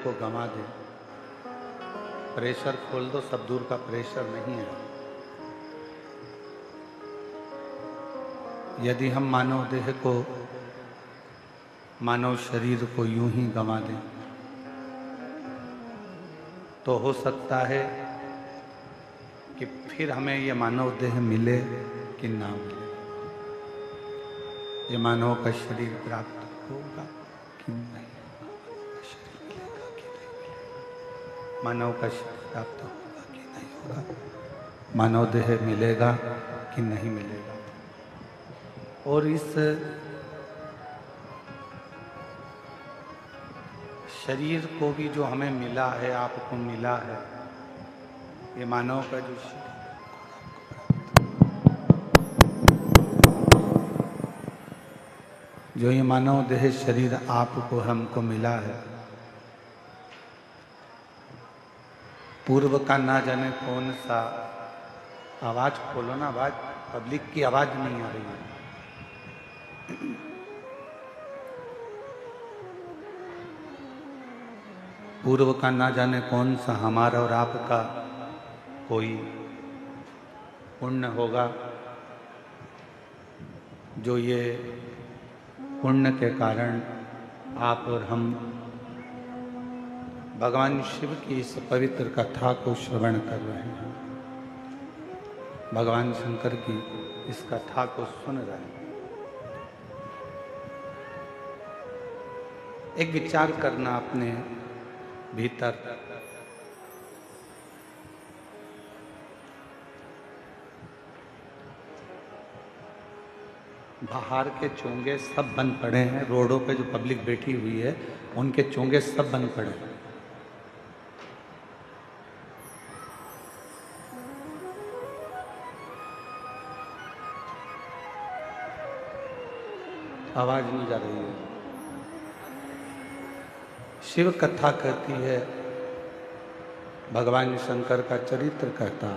को गंवा दे। प्रेशर खोल दो, सब दूर का प्रेशर नहीं है। यदि हम मानव देह को, मानव शरीर को यूं ही गंवा दें तो हो सकता है कि फिर हमें ये मानव देह मिले कि ना मिले, ये मानव का शरीर प्राप्त होगा कि नहीं, मानव का शरीर प्राप्त होगा कि नहीं होगा, मानव देह मिलेगा कि नहीं मिलेगा। और इस शरीर को भी जो हमें मिला है, आपको मिला है, ये मानव का जो शरीर, जो ये मानव देह शरीर आपको हमको मिला है, पूर्व का ना जाने कौन सा, आवाज खोलो ना, आवाज, पब्लिक की आवाज नहीं आ रही है। पूर्व का ना जाने कौन सा हमारा और आपका कोई पुण्य होगा, जो ये पुण्य के कारण आप और हम भगवान शिव की इस पवित्र कथा को श्रवण कर रहे हैं, भगवान शंकर की इस कथा को सुन रहे हैं। एक विचार करना अपने भीतर, बाहर के चोंगे सब बंद पड़े हैं, रोडों पे जो पब्लिक बैठी हुई है उनके चोंगे सब बंद पड़े हैं। आवाज नहीं जा रही है। शिव कथा कहती है, भगवान शंकर का चरित्र कहता,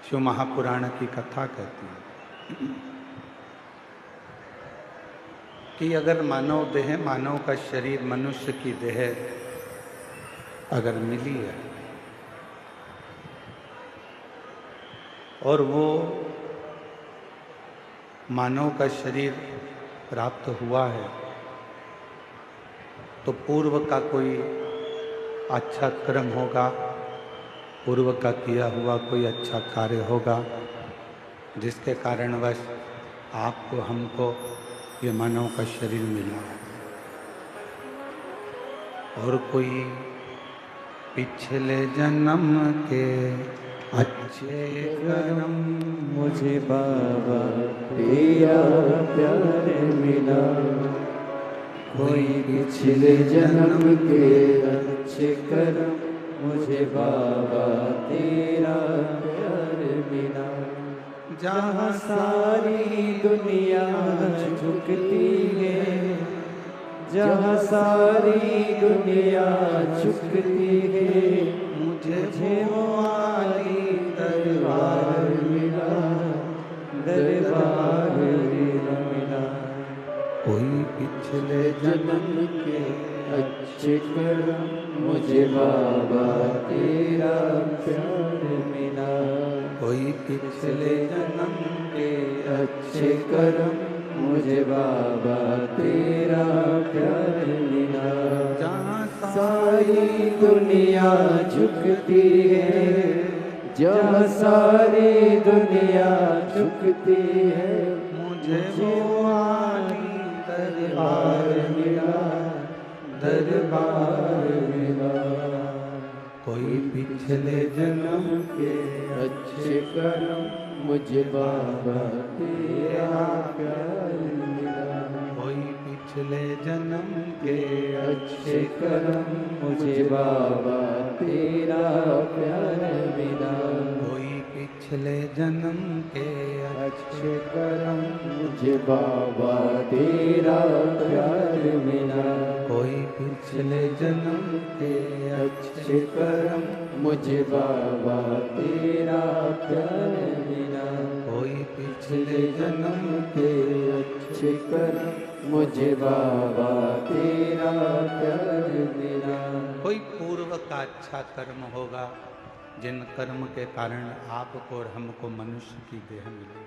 शिव महापुराण की कथा कहती है कि अगर मानव देह, मानव का शरीर, मनुष्य की देह अगर मिली है और वो मानव का शरीर प्राप्त हुआ है, तो पूर्व का कोई अच्छा कर्म होगा, पूर्व का किया हुआ कोई अच्छा कार्य होगा, जिसके कारणवश आपको हमको ये मानव का शरीर मिला। और कोई पिछले जन्म के अच्छे कर्म मुझे बाबा तेरा प्यार मिला, कोई पिछले जन्म के अच्छे कर्म मुझे बाबा तेरा प्यार मिला। जहाँ सारी दुनिया झुकती है, जहाँ सारी दुनिया झुकती है, मुझे वो वाली दरबार मिला, दरबार मिला। कोई पिछले जन्म के अच्छे कर्म मुझे बाबा तेरा प्यार मिला, कोई पिछले जन्म के अच्छे कर्म मुझे बाबा तेरा प्यार मिला। जहाँ सारी दुनिया झुकती है, जहाँ सारी दुनिया झुकती है, मुझे वो वाली दरबार मिला, दरबार मिला। कोई पिछले जन्म के अच्छे कर्म मुझे बाबा तेरा प्यार मिला, कोई पिछले जन्म के अच्छे कर्म मुझे बाबा तेरा प्यार मिला। कोई पिछले जन्म के अच्छे कर्म मुझे बाबा तेरा प्यार मिला, कोई पिछले जन्म के अच्छे कर्म मुझे बाबा तेरा प्यार मिला। कोई पिछले पिछले जन्म के अच्छे कर्म मुझे बाबा तेरा प्यार मिला। कोई पूर्व का अच्छा कर्म होगा जिन कर्म के कारण आपको और हमको मनुष्य की देह मिली,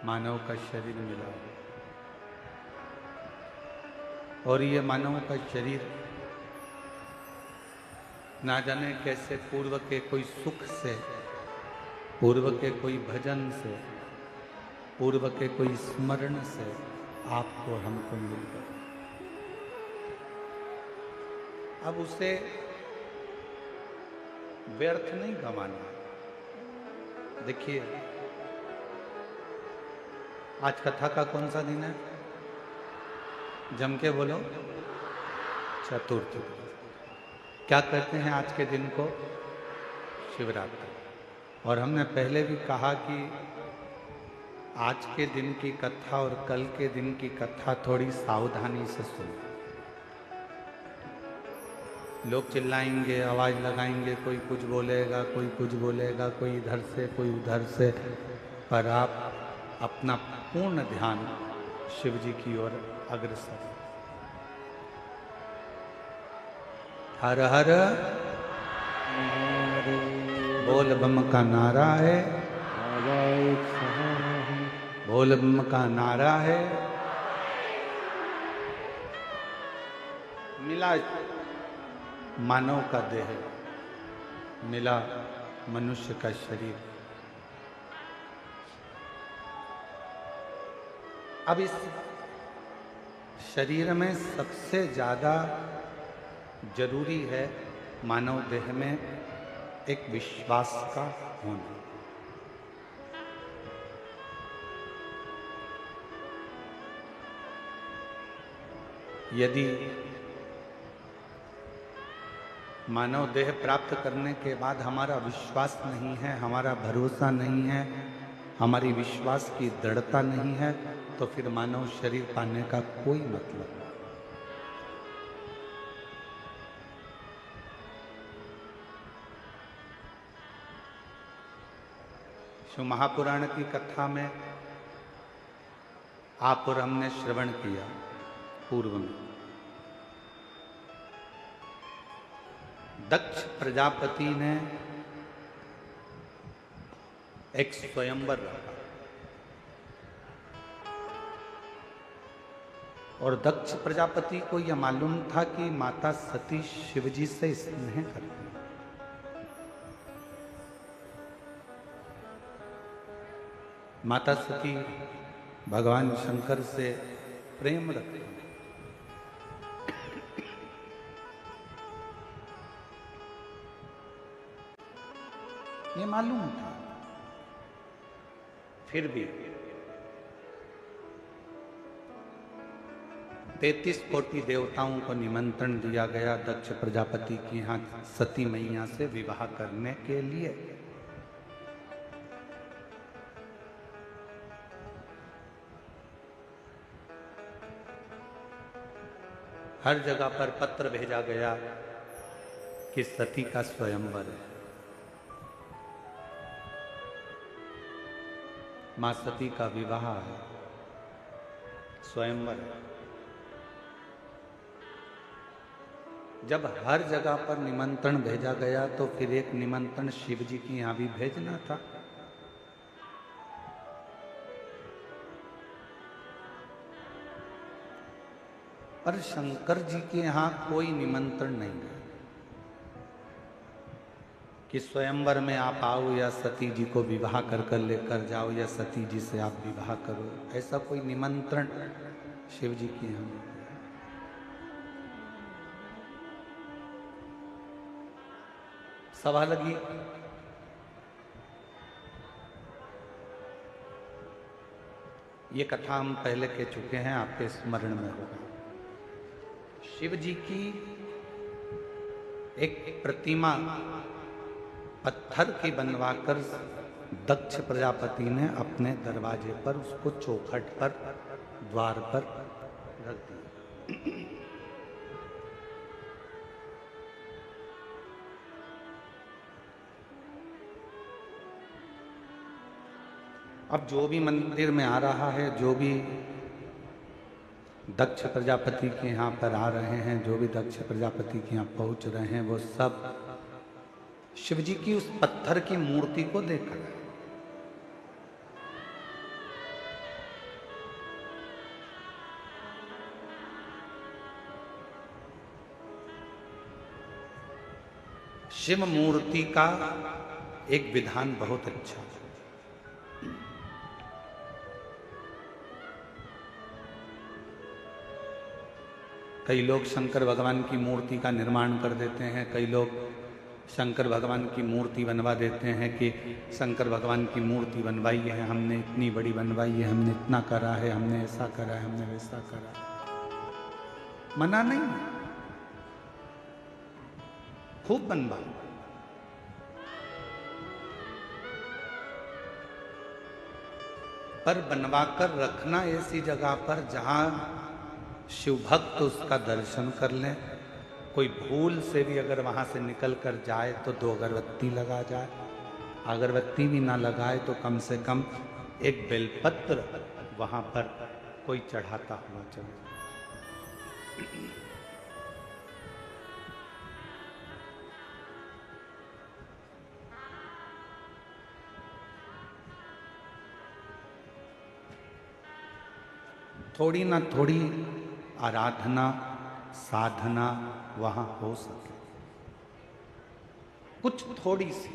मानव का शरीर मिला। और ये मानव का शरीर ना जाने कैसे पूर्व के कोई सुख से, पूर्व के कोई भजन से, पूर्व के कोई स्मरण से आपको हमको मिल गया। अब उसे व्यर्थ नहीं गंवाना। देखिए, आज कथा का कौन सा दिन है? जम के बोलो। चतुर्थी। क्या कहते हैं आज के दिन को? शिवरात्रि। और हमने पहले भी कहा कि आज के दिन की कथा और कल के दिन की कथा थोड़ी सावधानी से सुनो। लोग चिल्लाएंगे, आवाज लगाएंगे, कोई कुछ बोलेगा, कोई कुछ बोलेगा, कोई इधर से कोई उधर से, पर आप अपना पूर्ण ध्यान शिव जी की ओर अग्रसर। हर हर बोल बम का नारा है, बोल बम का नारा है। मिला मानव का देह, मिला मनुष्य का शरीर। अब इस शरीर में सबसे ज्यादा जरूरी है मानव देह में एक विश्वास का होना। यदि मानव देह प्राप्त करने के बाद हमारा विश्वास नहीं है, हमारा भरोसा नहीं है, हमारी विश्वास की दृढ़ता नहीं है, तो फिर मानव शरीर पाने का कोई मतलब नहीं। शिव महापुराण की कथा में आप और हमने श्रवण किया पूर्व में। दक्ष प्रजापति ने एक स्वयंवर रखा और दक्ष प्रजापति को यह मालूम था कि माता सती शिव जी से स्नेह करती है। माता सती भगवान शंकर से प्रेम रखती है। ये मालूम था, फिर भी 33 कोटि देवताओं को निमंत्रण दिया गया दक्ष प्रजापति के यहाँ सती मैया से विवाह करने के लिए। हर जगह पर पत्र भेजा गया कि सती का स्वयंवर है, मां सती का विवाह है, स्वयंवर है। जब हर जगह पर निमंत्रण भेजा गया तो फिर एक निमंत्रण शिव जी की यहां भी भेजना था। पर शंकर जी के यहां कोई निमंत्रण नहीं है कि स्वयंवर में आप आओ या सती जी को विवाह कर लेकर जाओ या सती जी से आप विवाह करो। ऐसा कोई निमंत्रण शिव जी के यहाँ नहीं। सभा लगी, ये कथा हम पहले कह चुके हैं, आपके स्मरण में होगा। शिव जी की एक प्रतिमा पत्थर की बनवाकर दक्ष प्रजापति ने अपने दरवाजे पर, उसको चौखट पर, द्वार पर रख दिया। अब जो भी मंदिर में आ रहा है, जो भी दक्ष प्रजापति के यहाँ पर आ रहे हैं, जो भी दक्ष प्रजापति के यहाँ पहुंच रहे हैं, वो सब शिव जी की उस पत्थर की मूर्ति को देख रहे हैं। शिव मूर्ति का एक विधान बहुत अच्छा है। कई लोग शंकर भगवान की मूर्ति का निर्माण कर देते हैं, कई लोग शंकर भगवान की मूर्ति बनवा देते हैं कि शंकर भगवान की मूर्ति बनवाई है हमने, इतनी बड़ी बनवाई है हमने, इतना करा है हमने, ऐसा करा है हमने, वैसा करा है। मना नहीं, खूब बनवाओ, पर बनवाकर रखना ऐसी जगह पर जहां शिव भक्त उसका दर्शन कर लें। कोई भूल से भी अगर वहां से निकल कर जाए तो 2 अगरबत्ती लगा जाए, अगरबत्ती भी ना लगाए तो कम से कम एक बेलपत्र वहां पर कोई चढ़ाता हुआ चले। थोड़ी ना थोड़ी आराधना साधना वहां हो सके, कुछ थोड़ी सी,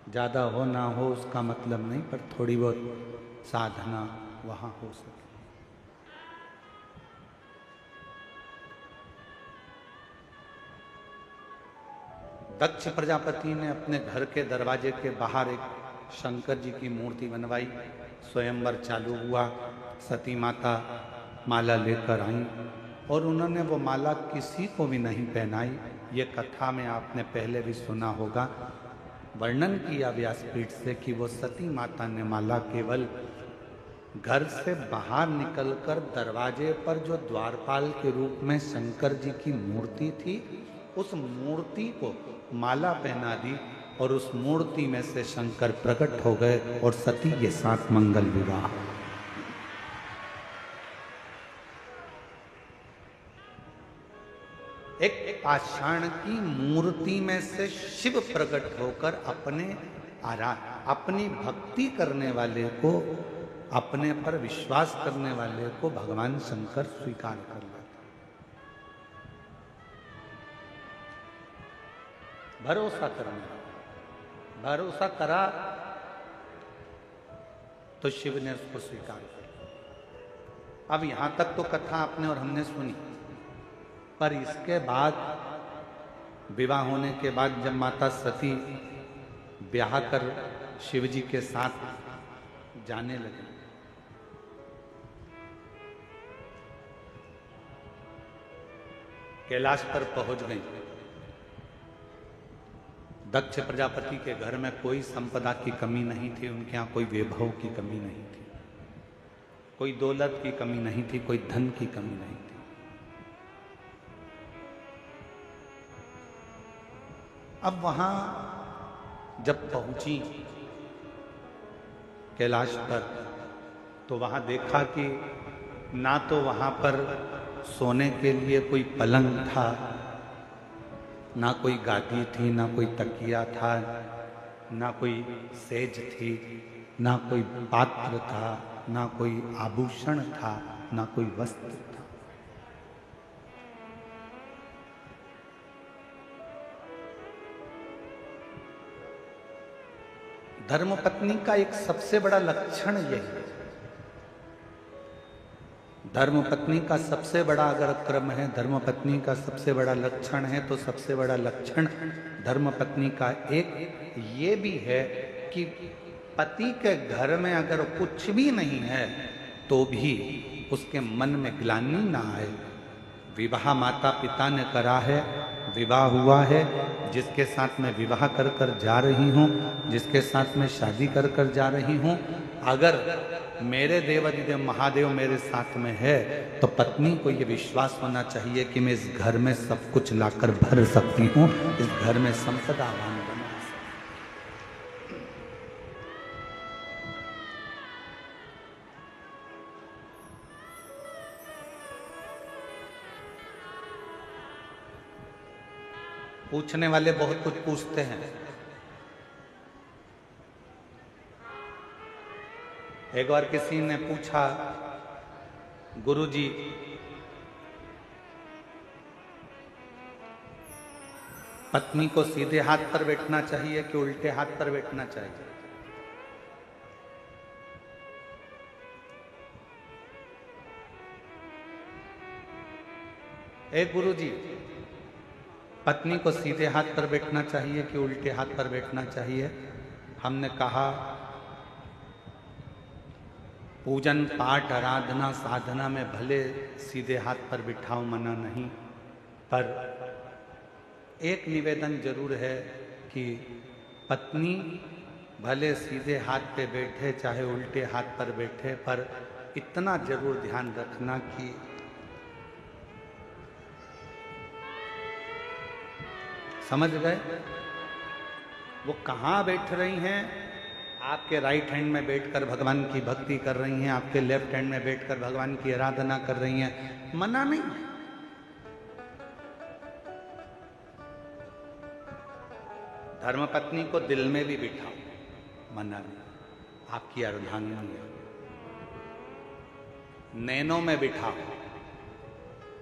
ज्यादा हो ना हो उसका मतलब नहीं, पर थोड़ी बहुत साधना वहां हो सके। दक्ष प्रजापति ने अपने घर के दरवाजे के बाहर एक शंकर जी की मूर्ति बनवाई, स्वयंवर चालू हुआ, सती माता माला लेकर आई और उन्होंने वो माला किसी को भी नहीं पहनाई। ये कथा में आपने पहले भी सुना होगा, वर्णन किया व्यासपीठ से कि वो सती माता ने माला केवल घर से बाहर निकलकर दरवाजे पर जो द्वारपाल के रूप में शंकर जी की मूर्ति थी, उस मूर्ति को माला पहना दी और उस मूर्ति में से शंकर प्रकट हो गए और सती के साथ मंगल विवाह। एक पाषाण की मूर्ति में से शिव प्रकट होकर अपनी भक्ति करने वाले को, अपने पर विश्वास करने वाले को भगवान शंकर स्वीकार कर लेते। भरोसा करना, भरोसा करा तो शिव ने उसको स्वीकार किया। अब यहां तक तो कथा आपने और हमने सुनी, पर इसके बाद विवाह होने के बाद जब माता सती ब्याह कर शिव जी के साथ जाने लगी, कैलाश पर पहुंच गई। दक्ष प्रजापति के घर में कोई संपदा की कमी नहीं थी, उनके यहाँ कोई वैभव की कमी नहीं थी, कोई दौलत की कमी नहीं थी, कोई धन की कमी नहीं थी। अब वहां जब पहुंची कैलाश पर, तो वहां देखा कि ना तो वहां पर सोने के लिए कोई पलंग था, ना कोई गादी थी, ना कोई तकिया था, ना कोई सेज थी, ना कोई पात्र था, ना कोई आभूषण था, ना कोई वस्त्र था। धर्मपत्नी का एक सबसे बड़ा लक्षण यही है। धर्मपत्नी का सबसे बड़ा अगर क्रम है, धर्मपत्नी का सबसे बड़ा लक्षण है, तो सबसे बड़ा लक्षण धर्मपत्नी का एक ये भी है कि पति के घर में अगर कुछ भी नहीं है तो भी उसके मन में ग्लानि ना आए। विवाह माता पिता ने करा है, विवाह हुआ है, जिसके साथ मैं विवाह कर कर जा रही हूँ, जिसके साथ मैं शादी कर कर जा रही हूँ, अगर मेरे देवाधिदेव महादेव मेरे साथ में है तो पत्नी को ये विश्वास होना चाहिए कि मैं इस घर में सब कुछ लाकर भर सकती हूँ, इस घर में संपदावान बना सकती हूँ। पूछने वाले बहुत कुछ पूछते हैं। एक बार किसी ने पूछा, गुरुजी पत्नी को सीधे हाथ पर बैठना चाहिए कि उल्टे हाथ पर बैठना चाहिए? गुरुजी पत्नी को सीधे हाथ पर बैठना चाहिए कि उल्टे हाथ पर बैठना चाहिए? हमने कहा पूजन पाठ आराधना साधना में भले सीधे हाथ पर बिठाओ, मना नहीं, पर एक निवेदन जरूर है कि पत्नी भले सीधे हाथ पे बैठे चाहे उल्टे हाथ पर बैठे, पर इतना जरूर ध्यान रखना कि समझ गए वो कहाँ बैठ रही हैं। आपके राइट हैंड में बैठकर भगवान की भक्ति कर रही हैं, आपके लेफ्ट हैंड में बैठकर भगवान की आराधना कर रही हैं, मना नहीं। धर्मपत्नी को दिल में भी बिठाओ, मना नहीं, आपकी अर्धांगिनी है। नैनों में बिठाओ,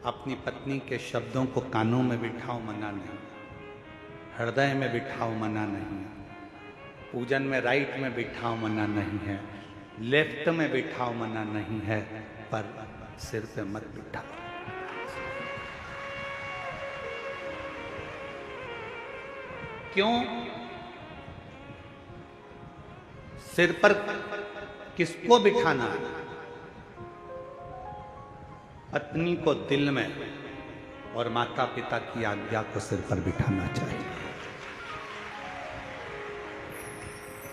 अपनी पत्नी के शब्दों को कानों में बिठाओ, मना नहीं। हृदय में बिठाओ, मना नहीं है। पूजन में राइट में बिठाओ, मना नहीं है। लेफ्ट में बिठाओ, मना नहीं है, पर सिर पे मत बिठाओ। क्यों? सिर पर किसको बिठाना है? पत्नी को दिल में और माता पिता की आज्ञा को सिर पर बिठाना चाहिए।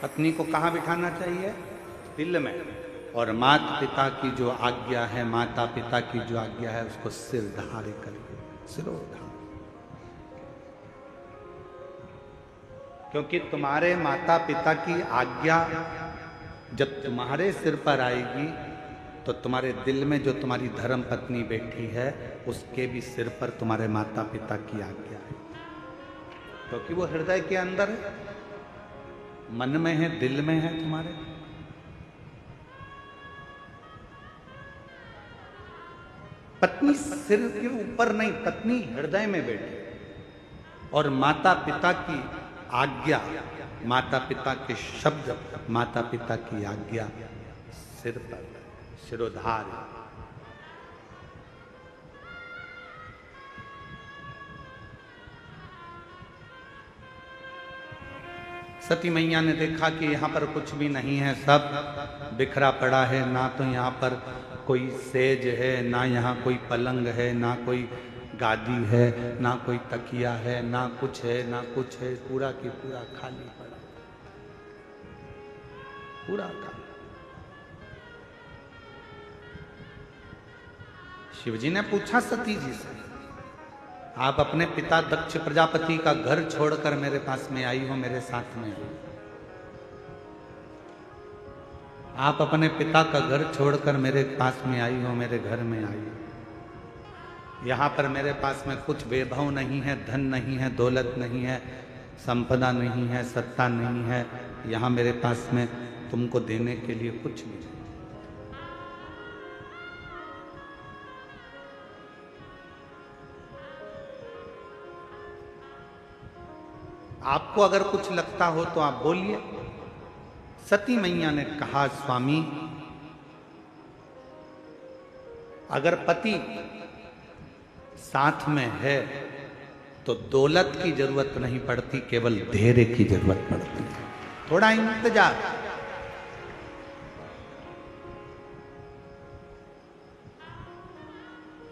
पत्नी को कहाँ बिठाना चाहिए? दिल में। और माता पिता की जो आज्ञा है, माता पिता की जो आज्ञा है, उसको सिर धारे करिए, सिरोधार। क्योंकि तुम्हारे माता पिता की आज्ञा जब तुम्हारे सिर पर आएगी तो तुम्हारे दिल में जो तुम्हारी धर्म पत्नी बैठी है उसके भी सिर पर तुम्हारे माता पिता की आज्ञा है, क्योंकि वो हृदय के अंदर है, मन में है, दिल में है तुम्हारे। पत्नी सिर के ऊपर नहीं, पत्नी हृदय में बैठे, और माता पिता की आज्ञा, माता पिता के शब्द, माता पिता की आज्ञा सिर पर, सिरोधार। सती मैया ने देखा कि यहाँ पर कुछ भी नहीं है, सब बिखरा पड़ा है, ना तो यहाँ पर कोई सेज है, ना यहाँ कोई पलंग है, ना कोई गादी है, ना कोई तकिया है, ना कुछ है, ना कुछ है, पूरा की पूरा खाली पड़ा, पूरा खाली। शिवजी ने पूछा सती जी से, आप अपने पिता दक्ष प्रजापति का घर छोड़कर मेरे पास में आई हो, मेरे साथ में हो? आप अपने पिता का घर छोड़कर मेरे पास में आई हो, मेरे घर में आई हो। यहाँ पर मेरे पास में कुछ वैभव नहीं है, धन नहीं है, दौलत नहीं है, संपदा नहीं है, सत्ता नहीं है। यहाँ मेरे पास में तुमको देने के लिए कुछ नहीं। आपको अगर कुछ लगता हो तो आप बोलिए। सती मैया ने कहा, स्वामी, अगर पति साथ में है तो दौलत की जरूरत नहीं पड़ती, केवल धैर्य की जरूरत पड़ती है, थोड़ा इंतजार।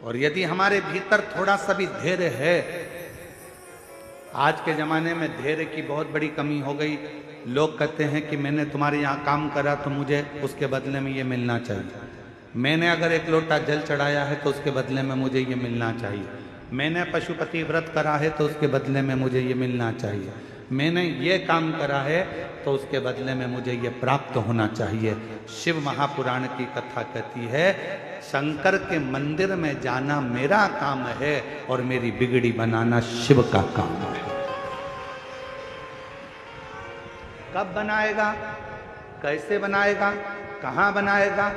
और यदि हमारे भीतर थोड़ा सा भी धैर्य है, आज के ज़माने में धैर्य की बहुत बड़ी कमी हो गई। लोग कहते हैं कि मैंने तुम्हारे यहाँ काम करा तो मुझे उसके बदले में ये मिलना चाहिए। मैंने अगर एक लोटा जल चढ़ाया है तो उसके बदले में मुझे ये मिलना चाहिए। मैंने पशुपति व्रत करा है तो उसके बदले में मुझे ये मिलना चाहिए। मैंने ये काम करा है तो उसके बदले में मुझे ये प्राप्त होना चाहिए। शिव महापुराण की कथा कहती है, शंकर के मंदिर में जाना मेरा काम है और मेरी बिगड़ी बनाना शिव का काम है। कब बनाएगा, कैसे बनाएगा, कहां बनाएगा,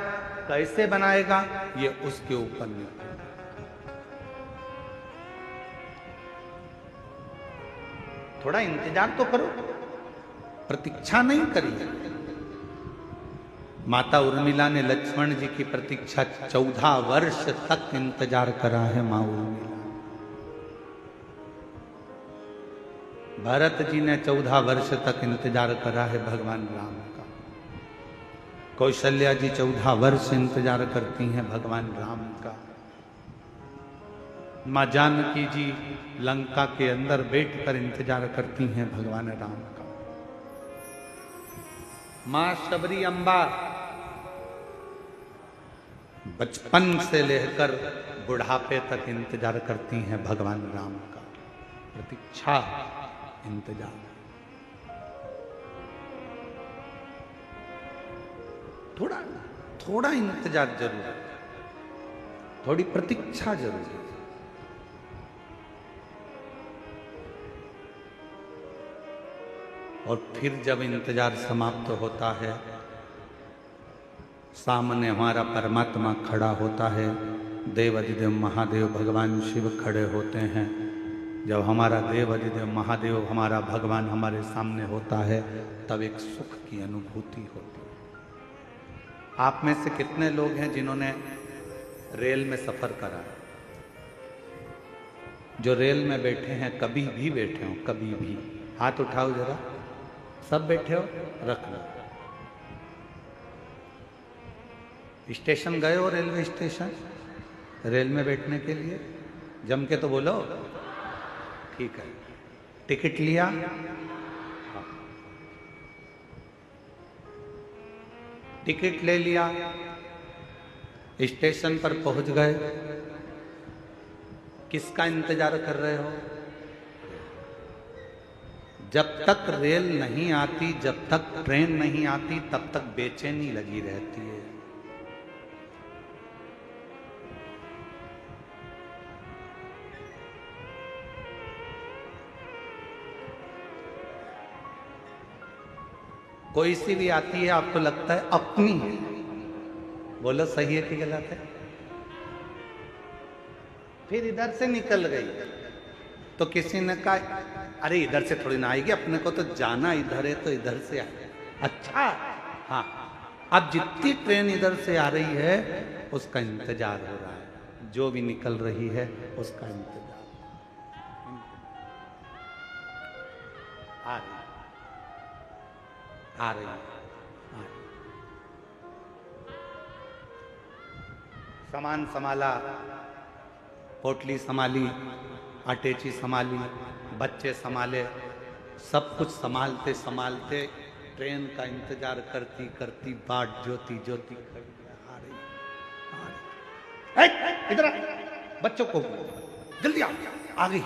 कैसे बनाएगा, ये उसके ऊपर निर्भर है। थोड़ा इंतजार तो करो, प्रतीक्षा नहीं करिए। माता उर्मिला ने लक्ष्मण जी की प्रतीक्षा 14 वर्ष तक इंतजार करा है। मां उर्मिला, भरत जी ने 14 वर्ष तक इंतजार करा है भगवान राम का। कौशल्या जी 14 वर्ष इंतजार करती हैं भगवान राम का। मां जानकी जी लंका के अंदर बैठकर इंतजार करती हैं भगवान राम का। मां शबरी अम्बा बचपन से लेकर बुढ़ापे तक इंतजार करती हैं भगवान राम का। प्रतीक्षा, इंतजार। थोड़ा इंतजार जरूर है, थोड़ी प्रतीक्षा जरूर है। और फिर जब इंतजार समाप्त होता है, सामने हमारा परमात्मा खड़ा होता है, देवाधिदेव महादेव भगवान शिव खड़े होते हैं। जब हमारा देवाधिदेव महादेव, हमारा भगवान हमारे सामने होता है, तब एक सुख की अनुभूति होती है। आप में से कितने लोग हैं जिन्होंने रेल में सफर करा? जो रेल में बैठे हैं, कभी भी बैठे हो, कभी भी हाथ उठाओ जरा। सब बैठे हो, रख लो। स्टेशन गए हो, रेलवे स्टेशन, रेल में बैठने के लिए? जम के तो बोलो। ठीक है, टिकट लिया? हाँ। टिकट ले लिया, स्टेशन पर पहुंच गए, किसका इंतजार कर रहे हो? जब तक रेल नहीं आती, जब तक ट्रेन नहीं आती, तब तक बेचैनी लगी रहती है। कोई सी भी आती है, आपको लगता है अपनी है। बोलो सही है कि गलत है? फिर इधर से निकल गई तो किसी ने कहा अरे इधर से थोड़ी ना आएगी, अपने को तो जाना इधर है, तो इधर से आए। अच्छा, हाँ, अब जितनी ट्रेन इधर से आ रही है उसका इंतजार हो रहा है, जो भी निकल रही है उसका इंतजार आ रही, आ रही, आ रही। सामान संभाला, पोटली संभाली, अटैची संभाली, बच्चे संभाले, सब कुछ संभालते संभालते ट्रेन का इंतजार करती करती बाट जोती जोती आ रही, आ रही। इधर बच्चों को जल्दी आ गई।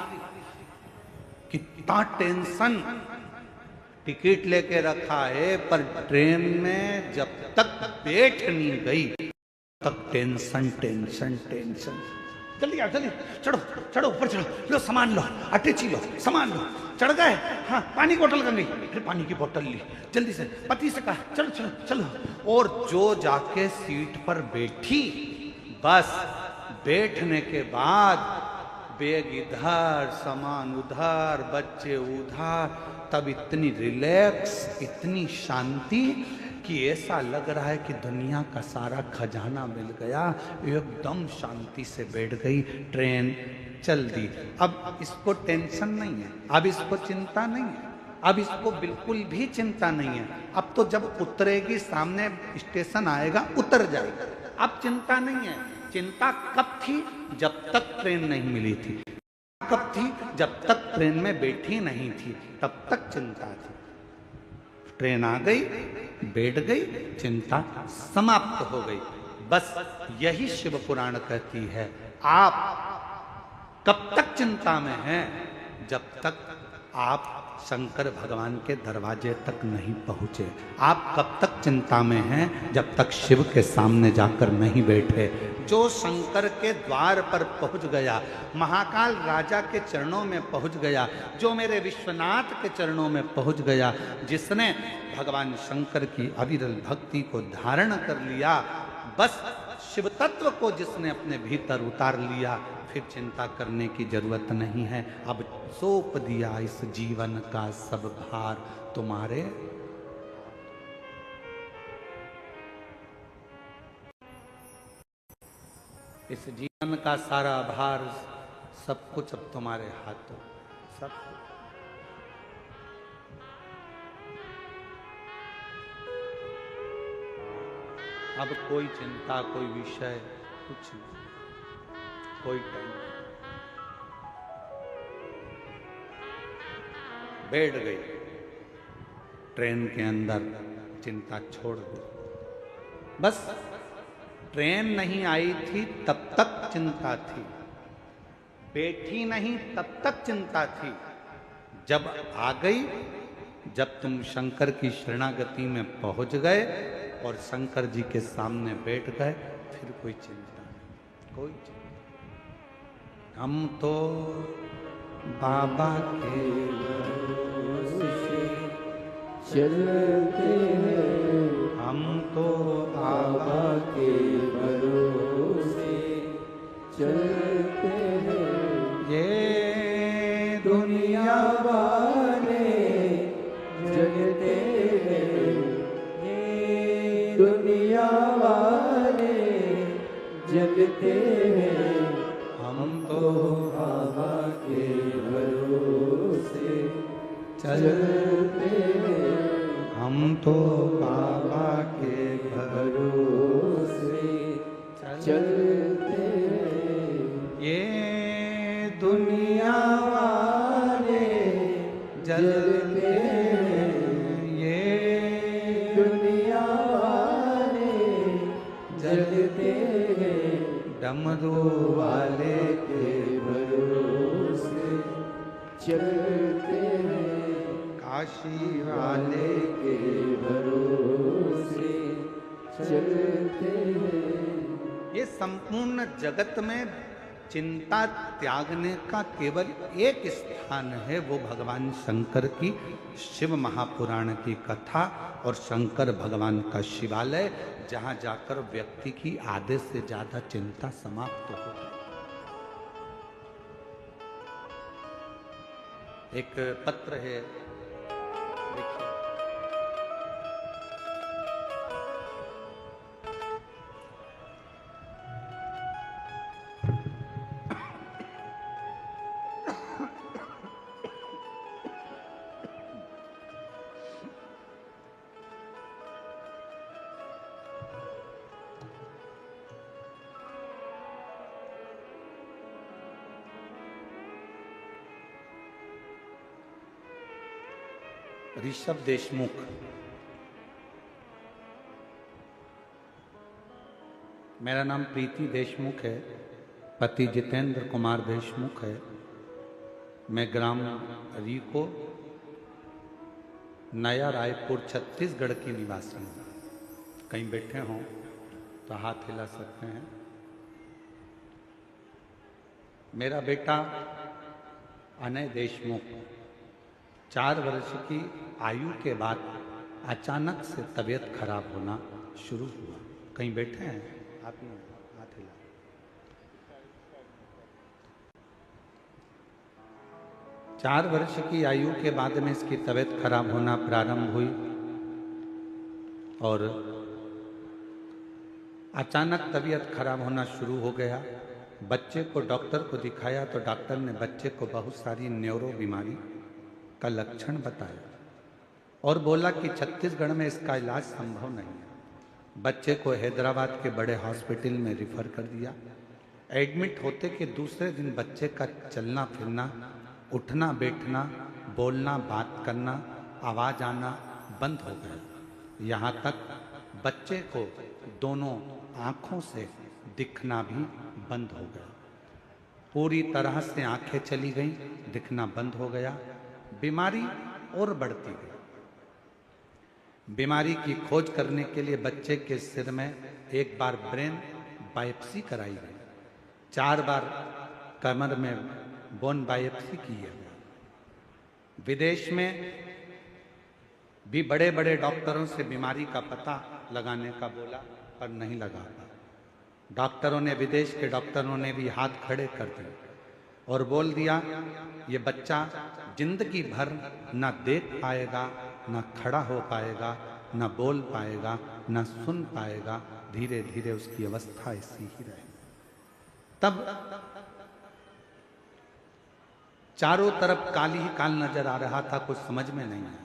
कितना टेंशन, टिकट लेके रखा है, पर ट्रेन में जब तक बैठ नहीं गई तक टेंशन टेंशन टेंशन। जल्दी आओ, जल्दी चढ़ो, चढ़ो ऊपर चढ़ो, लो सामान लो, अटैची लो, सामान लो। चढ़ गए? हाँ, पानी की बोतल कर ली, फिर पानी की बोतल ली, जल्दी से पति से कहा चलो चलो चलो। और जो जाके सीट पर बैठी, बस बैठने के बाद बैग इधर, सामान उधर, बच्चे उधर, तब इतनी रिलैक्स, इतनी शांति कि ऐसा लग रहा है कि दुनिया का सारा खजाना मिल गया। एकदम शांति से बैठ गई, ट्रेन चल दी। अब इसको टेंशन नहीं है, अब इसको चिंता नहीं है, अब इसको बिल्कुल भी चिंता नहीं है। अब तो जब उतरेगी, सामने स्टेशन आएगा, उतर जाएगी, अब चिंता नहीं है। चिंता कब थी? जब तक ट्रेन नहीं मिली थी। कब थी? जब तक ट्रेन में बैठी नहीं थी, तब तक चिंता थी। ट्रेन आ गई, बैठ गई, चिंता समाप्त हो गई। बस यही शिव पुराण कहती है। आप कब तक चिंता में हैं? जब तक आप शंकर भगवान के दरवाजे तक नहीं पहुंचे। आप कब तक चिंता में हैं? जब तक शिव के सामने जाकर नहीं बैठे। जो शंकर के द्वार पर पहुंच गया, महाकाल राजा के चरणों में पहुंच गया, जो मेरे विश्वनाथ के चरणों में पहुंच गया, जिसने भगवान शंकर की अविरल भक्ति को धारण कर लिया, बस शिव तत्व को जिसने अपने भीतर उतार लिया, फिर चिंता करने की जरूरत नहीं है। अब सौंप दिया इस जीवन का सब भार तुम्हारे। इस जीवन का सारा भार, सब कुछ अब तुम्हारे हाथों, सब अब कोई चिंता, कोई विषय, कुछ नहीं, कोई टेंशन। बैठ गई ट्रेन के अंदर, चिंता छोड़ दी। बस ट्रेन नहीं आई थी तब तक चिंता थी, बैठी नहीं तब तक चिंता थी। जब आ गई, जब तुम शंकर की शरणागति में पहुंच गए और शंकर जी के सामने बैठ गए, फिर कोई चिंता नहीं, कोई चिंता। हम तो बाबा के भरोसे चलते हैं, हम तो बाबा के भरोसे चलते हैं। ये दुनिया वाले जगते हैं, ये दुनिया वाले जगते हैं। हम तो बाबा के भरोसे चलते हैं, हम तो बाबा के भरोसे चलते हैं। ये दुनिया वाले जलते हैं, ये दुनिया वाले जलते हैं। डमरू वाले के भरोसे चलते हैं, काशी वाले के भरोसे चलते हैं। ये संपूर्ण जगत में चिंता त्यागने का केवल एक स्थान है, वो भगवान शंकर की शिव महापुराण की कथा और शंकर भगवान का शिवालय, जहां जाकर व्यक्ति की आधे से ज्यादा चिंता समाप्त हो जाए। एक पत्र है, देखिए, ऋषभ देशमुख, मेरा नाम प्रीति देशमुख है, पति जितेंद्र कुमार देशमुख है। मैं ग्राम रीको, नया रायपुर, छत्तीसगढ़ की निवासी हूँ। कहीं बैठे हों तो हाथ हिला सकते हैं। मेरा बेटा अनय देशमुख 4 वर्ष की आयु के बाद अचानक से तबीयत खराब होना शुरू हुआ। कहीं बैठे हैं आप ही, हाथ हिला। चार वर्ष की आयु के बाद में इसकी तबीयत खराब होना प्रारंभ हुई और अचानक तबीयत खराब होना शुरू हो गया। बच्चे को डॉक्टर को दिखाया तो डॉक्टर ने बच्चे को बहुत सारी न्यूरो बीमारी का लक्षण बताया और बोला कि छत्तीसगढ़ में इसका इलाज संभव नहीं है। बच्चे को हैदराबाद के बड़े हॉस्पिटल में रिफर कर दिया। एडमिट होते के दूसरे दिन बच्चे का चलना फिरना, उठना बैठना, बोलना बात करना, आवाज आना बंद हो गया। यहाँ तक बच्चे को दोनों आँखों से दिखना भी बंद हो गया। पूरी तरह से आंखें चली गईं, दिखना बंद हो गया। बीमारी और बढ़ती गई। बीमारी की खोज करने के लिए बच्चे के सिर में एक बार ब्रेन बायोप्सी कराई गई, 4 बार कमर में बोन बायोप्सी की है। विदेश में भी बड़े बड़े डॉक्टरों से बीमारी का पता लगाने का बोला, पर नहीं लगा पाया। डॉक्टरों ने, विदेश के डॉक्टरों ने भी हाथ खड़े कर दिए और बोल दिया ये बच्चा जिंदगी भर ना देख पाएगा, ना खड़ा हो पाएगा, ना बोल पाएगा, ना सुन पाएगा, धीरे धीरे उसकी अवस्था ऐसी ही रहेगी। तब चारों तरफ काली ही काल नजर आ रहा था, कुछ समझ में नहीं आया।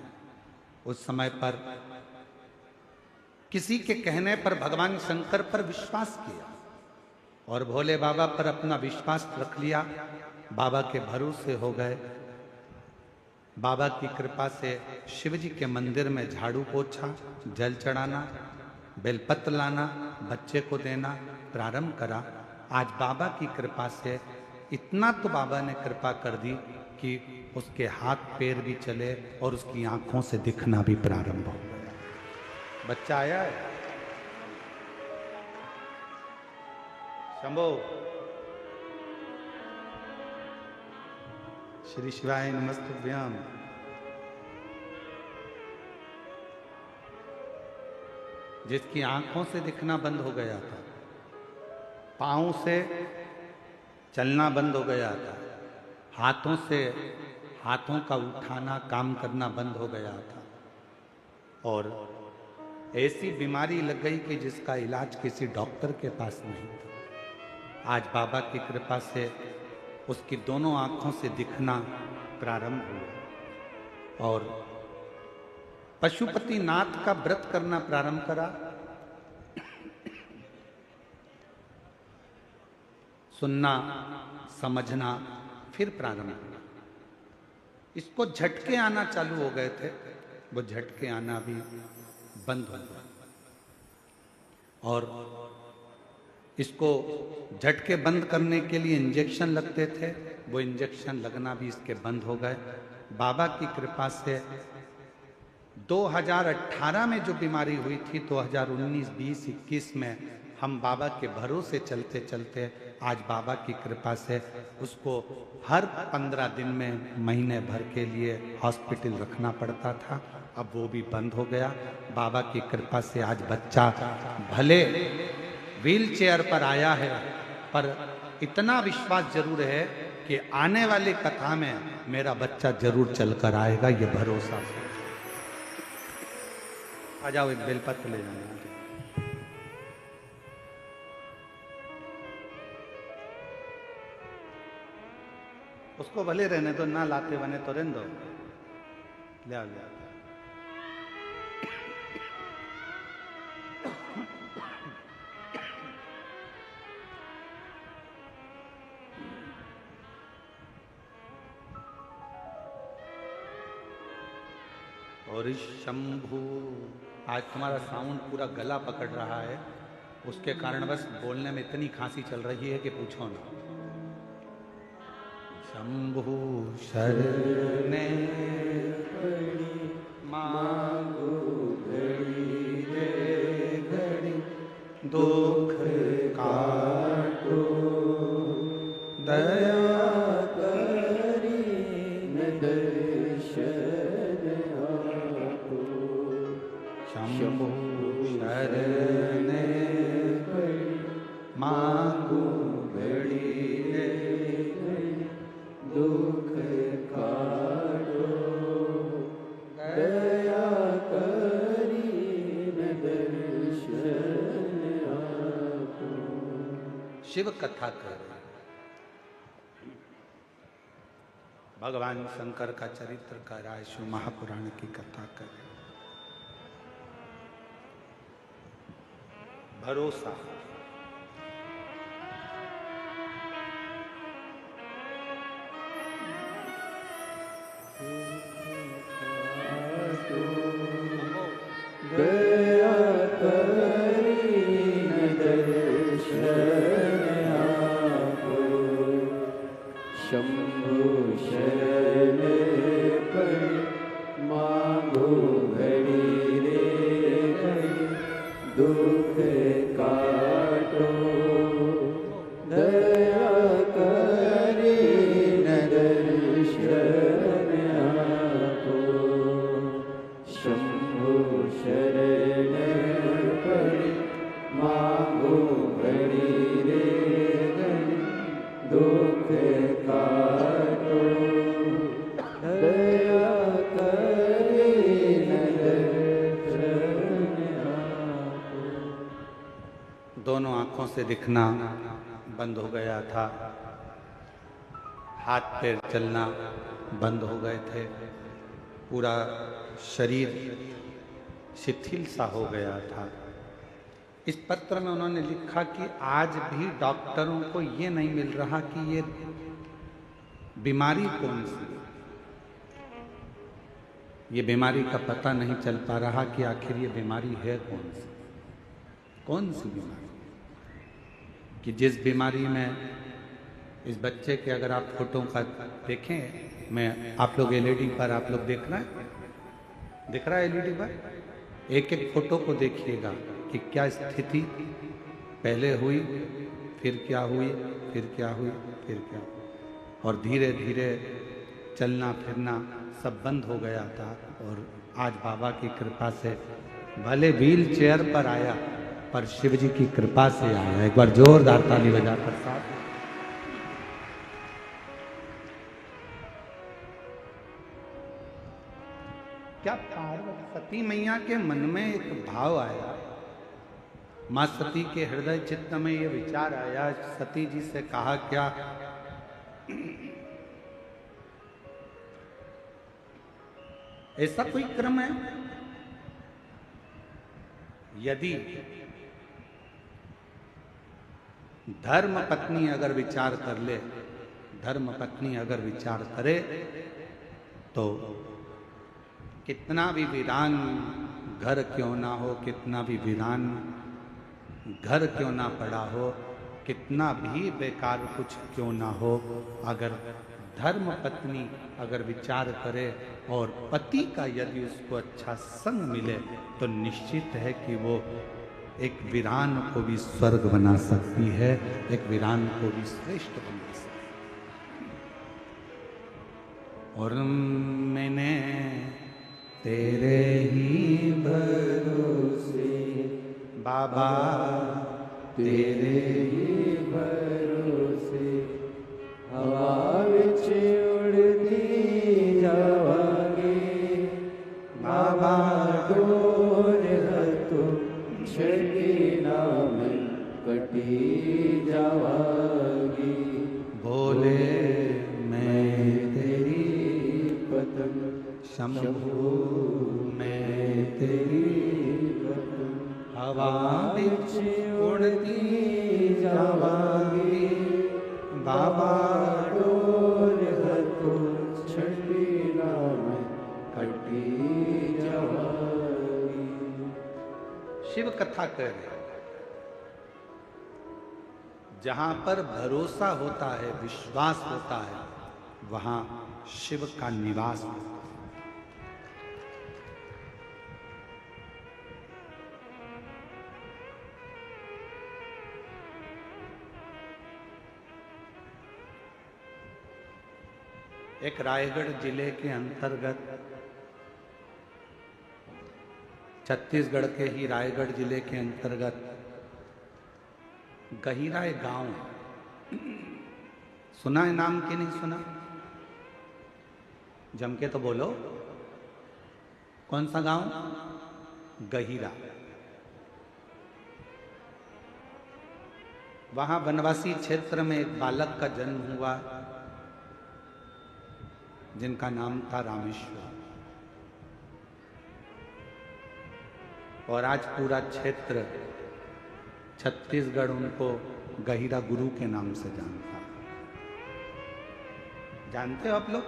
उस समय पर किसी के कहने पर भगवान शंकर पर विश्वास किया और भोले बाबा पर अपना विश्वास रख लिया। बाबा के भरोसे हो गए। बाबा की कृपा से शिव जी के मंदिर में झाड़ू पोछा, जल चढ़ाना, बेलपत्र लाना, बच्चे को देना प्रारंभ करा। आज बाबा की कृपा से इतना तो बाबा ने कृपा कर दी कि उसके हाथ पैर भी चले और उसकी आंखों से दिखना भी प्रारंभ हो गया। बच्चा आया है। शंभो श्री शिवाय नमस्तुभ्यम। जिसकी आंखों से दिखना बंद हो गया था, पांव से चलना बंद हो गया था, हाथों से हाथों का उठाना काम करना बंद हो गया था और ऐसी बीमारी लग गई कि जिसका इलाज किसी डॉक्टर के पास नहीं था। आज बाबा की कृपा से उसकी दोनों आंखों से दिखना प्रारंभ हुआ और पशुपति नाथ का व्रत करना प्रारंभ करा। सुनना, समझना फिर प्रारंभ हुआ। इसको झटके आना चालू हो गए थे, वो झटके आना भी बंद हो गया और इसको झटके बंद करने के लिए इंजेक्शन लगते थे, वो इंजेक्शन लगना भी इसके बंद हो गए। बाबा की कृपा से 2018 में जो बीमारी हुई थी, 2019, 20, 21 में हम बाबा के भरोसे चलते चलते आज बाबा की कृपा से उसको हर 15 दिन में महीने भर के लिए हॉस्पिटल रखना पड़ता था। अब वो भी बंद हो गया। बाबा की कृपा से आज बच्चा भले व्हील चेयर पर आया है, पर इतना विश्वास जरूर है कि आने वाली कथा में मेरा बच्चा जरूर चलकर आएगा, ये भरोसा। आ जाओ, एक बेलपत्र ले जाना। उसको भले रहने दो, ना लाते बने तो रहने दो। ले आओ, ले आओ। और शंभु, आज तुम्हारा साउंड पूरा गला पकड़ रहा है, उसके कारण बस बोलने में इतनी खांसी चल रही है कि पूछो ना। शंभु शरणे पड़ी मांगो घड़ी रे घड़ी, दुख काटो दया करी न दर्शन आपो। शंभु शरणे पड़ी मांगो घड़ी रे दुख काटो दया करी न दर्शन आपो। शिव कथा कर भगवान शंकर का चरित्र कर आए, शिव महापुराण की कथा कर। भरोसा दया करी न दर्शन आपो। शंभु शरण पड़ी मांगो घड़ी रे घड़ी, दुख काटो के काटो दया करी दर्शन आपो। दोनों आंखों से दिखना बंद हो गया था, हाथ पैर चलना बंद हो गए थे, पूरा शरीर शिथिल सा हो गया था। इस पत्र में उन्होंने लिखा कि आज भी डॉक्टरों को ये नहीं मिल रहा कि ये बीमारी कौन सी है। ये बीमारी का पता नहीं चल पा रहा कि आखिर ये बीमारी है कौन सी बीमारी, कि जिस बीमारी में इस बच्चे के अगर आप फोटो का देखें, मैं आप लोग एलईडी पर आप लोग दिख रहा है एलईडी पर, एक एक फोटो को देखिएगा कि क्या स्थिति पहले हुई, फिर क्या हुई, फिर क्या हुई, फिर क्या हुई, और धीरे धीरे चलना फिरना सब बंद हो गया था। और आज बाबा की कृपा से भले व्हील चेयर पर आया, पर शिव जी की कृपा से आया। एक बार जोरदार ताली बजाकर साथ। क्या पार्वती मैया के मन में एक भाव आया, मां सती के हृदय चित्त में ये विचार आया, सती जी से कहा क्या, ऐसा कोई क्रम है, यदि धर्म पत्नी अगर विचार कर ले, धर्म पत्नी अगर विचार करे तो कितना भी वीरान घर क्यों ना हो, कितना भी वीरान घर क्यों ना पड़ा हो, कितना भी बेकार कुछ क्यों ना हो, अगर धर्म पत्नी अगर विचार करे और पति का यदि उसको अच्छा संग मिले तो निश्चित है कि वो एक वीरान को भी स्वर्ग बना सकती है, एक वीरान को भी श्रेष्ठ बना सकती है। और मैंने तेरे ही भरोसे बाबा, तेरे ही भरोसे हवा विच उड़ती जावांगे बाबा, डोर हथों छड़ी नाम कटी जावांगी। बोले मैं तेरी पतंग शंभू, मैं तेरी हवा बिच उड़ती जावांगी बाबा, डोर हथों छड़ी नाम कटी जावांगी। शिव कथा कह रहे, जहां पर भरोसा होता है, विश्वास होता है, वहां शिव का निवास होता है। एक रायगढ़ जिले के अंतर्गत, छत्तीसगढ़ के ही रायगढ़ जिले के अंतर्गत गहिरा एक गांव है। सुना है नाम कि नहीं सुना? जम के तो बोलो, कौन सा गांव? गहिरा। वहां वनवासी क्षेत्र में एक बालक का जन्म हुआ जिनका नाम था रामेश्वर। और आज पूरा क्षेत्र छत्तीसगढ़ उनको गहिरा गुरु के नाम से जानता है। जानते हो आप लोग?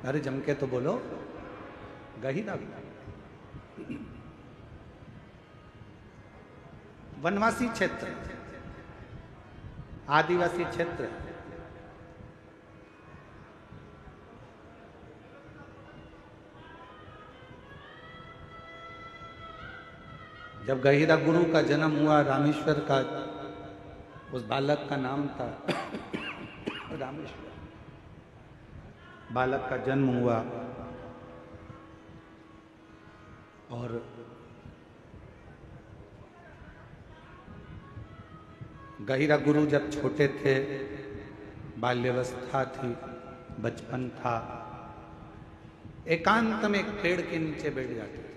अरे जम के तो बोलो, गहिरा वनवासी क्षेत्र, आदिवासी क्षेत्र। जब गहिरा गुरु का जन्म हुआ, रामेश्वर का उस बालक का नाम था रामेश्वर। बालक का जन्म हुआ और गहिरा गुरु जब छोटे थे, बाल्यावस्था थी, बचपन था, एकांत में एक पेड़ के नीचे बैठ जाते थे।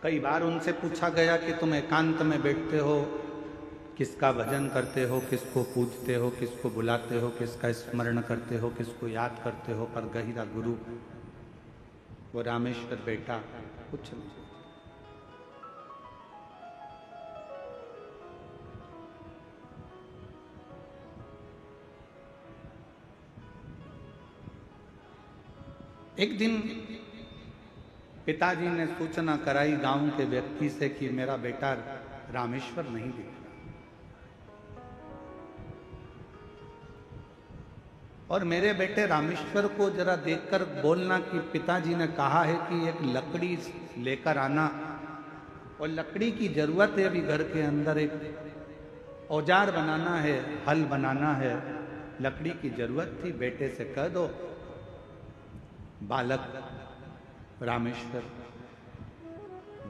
कई बार उनसे पूछा गया कि तुम एकांत में बैठते हो, किसका भजन करते हो, किसको पूजते हो, किसको बुलाते हो, किसका स्मरण करते हो, किसको याद करते हो, पर गहिरा गुरु वो रामेश्वर बेटा कुछ नहीं। एक दिन पिताजी ने सूचना कराई गांव के व्यक्ति से कि मेरा बेटा रामेश्वर नहीं दिख रहा, और मेरे बेटे रामेश्वर को जरा देखकर बोलना कि पिताजी ने कहा है कि एक लकड़ी लेकर आना, और लकड़ी की जरूरत है, अभी घर के अंदर एक औजार बनाना है, हल बनाना है, लकड़ी की जरूरत थी, बेटे से कह दो। बालक रामेश्वर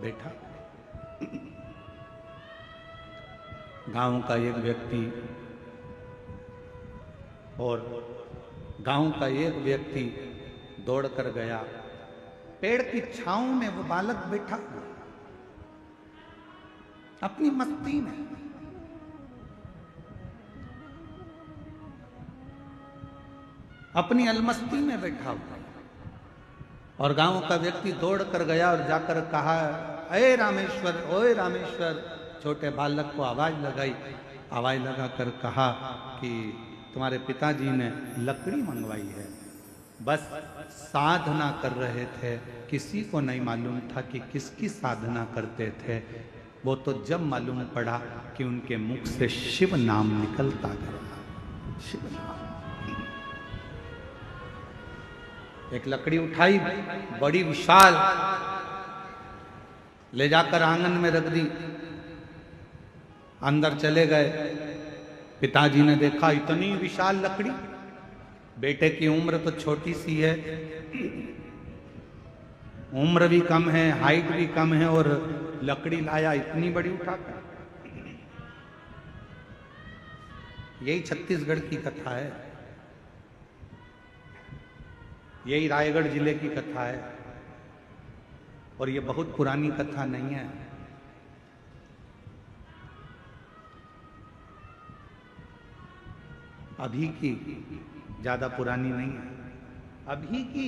बैठा। गांव का एक व्यक्ति और गांव का एक व्यक्ति दौड़ कर गया, पेड़ की छांव में वो बालक बैठा हुआ अपनी मस्ती में। अपनी अलमस्ती में बैठा हुआ, और गांव का व्यक्ति दौड़ कर गया और जाकर कहा, अरे रामेश्वर, ओए रामेश्वर। छोटे बालक को आवाज लगाई, आवाज लगाकर कहा कि तुम्हारे पिताजी ने लकड़ी मंगवाई है, बस साधना कर रहे थे, किसी को नहीं मालूम था कि किसकी साधना करते थे। वो तो जब मालूम पड़ा कि उनके मुख से शिव नाम निकलता गया, शिव नाम। एक लकड़ी उठाई, बड़ी विशाल, ले जाकर आंगन में रख दी, अंदर चले गए। पिताजी ने देखा इतनी विशाल लकड़ी, बेटे की उम्र तो छोटी सी है, उम्र भी कम है, हाइट भी कम है, और लकड़ी लाया इतनी बड़ी उठाकर। यही छत्तीसगढ़ की कथा है, यही रायगढ़ जिले की कथा है, और ये बहुत पुरानी कथा नहीं है। अभी की, ज्यादा पुरानी नहीं है, अभी की।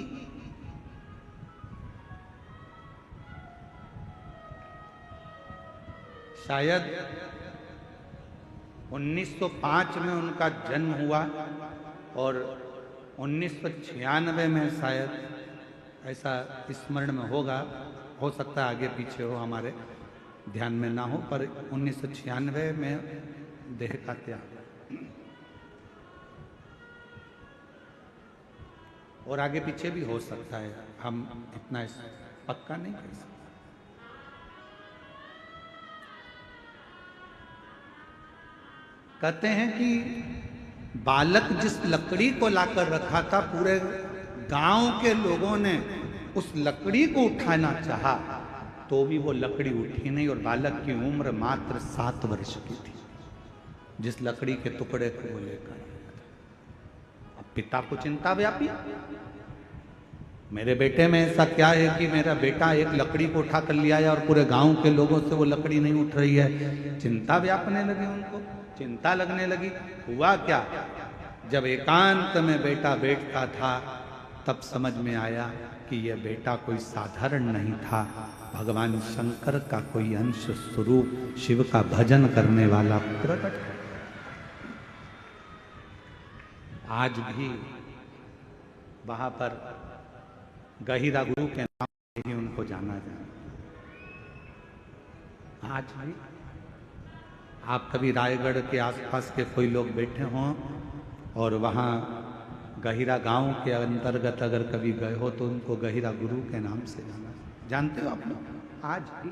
शायद 1905 में उनका जन्म हुआ, और 1996 में शायद, ऐसा स्मरण में होगा, हो सकता है आगे पीछे हो, हमारे ध्यान में ना हो, पर 1996 में देह का त्याग। और आगे पीछे भी हो सकता है, हम इतना पक्का नहीं कर सकते। कहते हैं कि बालक जिस लकड़ी को लाकर रखा था, पूरे गांव के लोगों ने उस लकड़ी को उठाना चाहा, तो भी वो लकड़ी उठी नहीं, और बालक की उम्र मात्र 7 वर्ष की थी, जिस लकड़ी के टुकड़े को वो लेकर। अब पिता को चिंता व्यापी, मेरे बेटे में ऐसा क्या है कि मेरा बेटा एक लकड़ी को उठा कर लिया है और पूरे गांव के लोगों से वो लकड़ी नहीं उठ रही है। चिंता व्यापने लगी उनको, चिंता लगने लगी। हुआ क्या, जब एकांत में बेटा बैठता था, तब समझ में आया कि यह बेटा कोई साधारण नहीं था, भगवान शंकर का कोई अंश स्वरूप, शिव का भजन करने वाला प्रकट है। आज भी वहां पर गहिरा गुरु के नाम से ही उनको जाना जाए। आज भी आप कभी रायगढ़ के आसपास के कोई लोग बैठे हों और वहाँ गहिरा गांव के अंतर्गत अगर कभी गए हो, तो उनको गहिरा गुरु के नाम से जाना। जानते हो आप लोग, आज भी